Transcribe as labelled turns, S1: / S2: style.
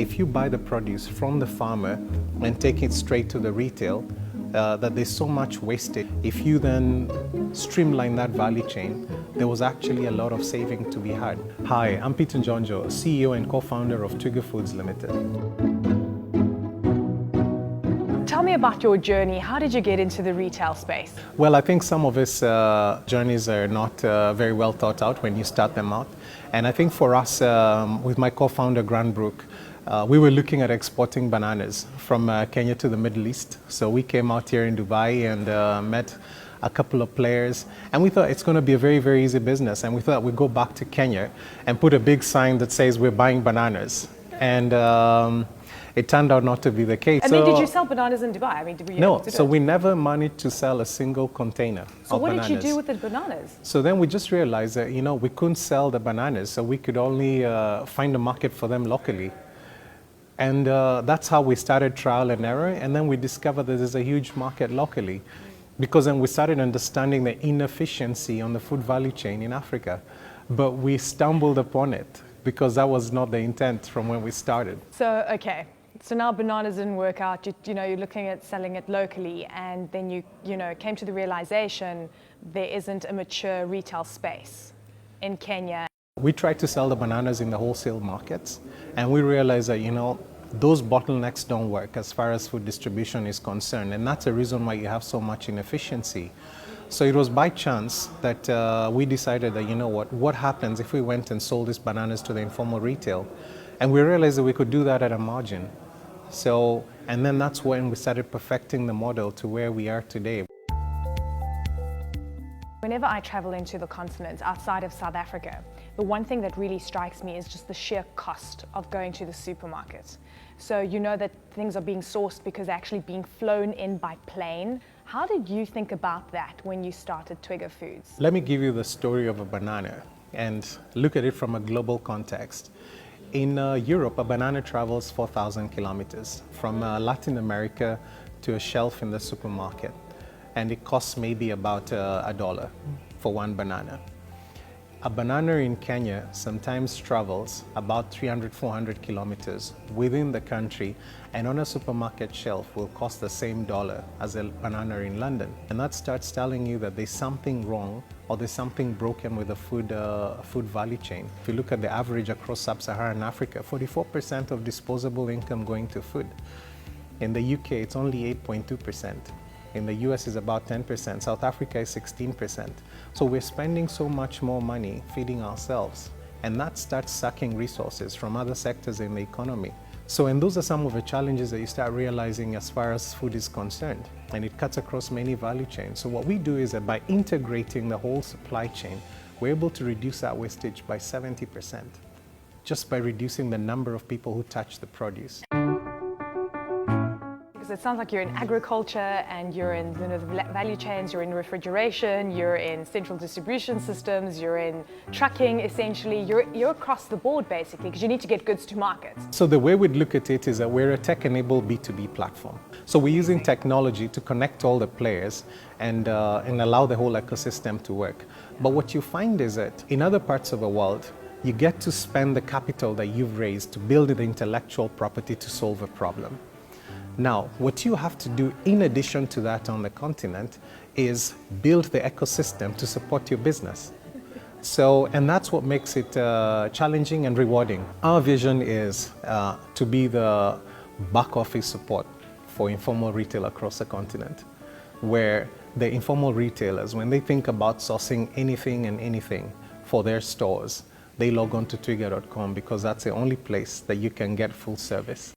S1: if you buy the produce from the farmer and take it straight to the retail, that there's so much wastage. If you then streamline that value chain, there was actually a lot of saving to be had. Hi, I'm Peter Njonjo, CEO and co-founder of Twiga Foods Limited.
S2: Tell me about your journey. How did you get into the retail space?
S1: Well, I think some of us journeys are not very well thought out when you start them out. And I think for us, with my co-founder, Grant Brook, we were looking at exporting bananas from Kenya to the Middle East. So we came out here in Dubai and met a couple of players, and we thought it's going to be a very, very easy business. And we thought we'd go back to Kenya and put a big sign that says we're buying bananas. And it turned out not to be the case.
S2: And then did you sell bananas in Dubai? I mean, were you able to do
S1: so
S2: it?
S1: we never managed to sell a single container
S2: So
S1: of
S2: what
S1: bananas.
S2: did you do with the bananas?
S1: So then we just realized that, we couldn't sell the bananas, so we could only find a market for them locally. And that's how we started trial and error, and then we discovered that there's a huge market locally. Because then we started understanding the inefficiency on the food value chain in Africa. But we stumbled upon it, because that was not the intent from when we started.
S2: So, okay. So now bananas didn't work out. You're looking at selling it locally, and then you came to the realization there isn't a mature retail space in Kenya.
S1: We tried to sell the bananas in the wholesale markets, and we realized that, those bottlenecks don't work as far as food distribution is concerned, and that's the reason why you have so much inefficiency. So it was by chance that we decided that, what happens if we went and sold these bananas to the informal retail? And we realized that we could do that at a margin. So, and then that's when we started perfecting the model to where we are today.
S2: Whenever I travel into the continent outside of South Africa, the one thing that really strikes me is just the sheer cost of going to the supermarket. So you know that things are being sourced because they're actually being flown in by plane. How did you think about that when you started Twiga Foods?
S1: Let me give you the story of a banana and look at it from a global context. In Europe, a banana travels 4,000 kilometers from Latin America to a shelf in the supermarket. And it costs maybe about $1 for one banana. A banana in Kenya sometimes travels about 300, 400 kilometers within the country, and on a supermarket shelf will cost the same dollar as a banana in London. And that starts telling you that there's something wrong or there's something broken with the food value chain. If you look at the average across sub-Saharan Africa, 44% of disposable income going to food. In the UK, it's only 8.2%. In the US is about 10%, South Africa is 16%. So we're spending so much more money feeding ourselves, and that starts sucking resources from other sectors in the economy. So, and those are some of the challenges that you start realizing as far as food is concerned, and it cuts across many value chains. So what we do is that by integrating the whole supply chain, we're able to reduce that wastage by 70%, just by reducing the number of people who touch the produce.
S2: It sounds like you're in agriculture and you're in the value chains, you're in refrigeration, you're in central distribution systems, you're in trucking essentially, you're across the board basically because you need to get goods to markets.
S1: So the way we'd look at it is that we're a tech-enabled B2B platform. So we're using technology to connect all the players and allow the whole ecosystem to work. But what you find is that in other parts of the world, you get to spend the capital that you've raised to build the intellectual property to solve a problem. Now, what you have to do in addition to that on the continent is build the ecosystem to support your business. So, and that's what makes it challenging and rewarding. Our vision is to be the back office support for informal retail across the continent, where the informal retailers, when they think about sourcing anything and anything for their stores, they log on to twiga.com because that's the only place that you can get full service.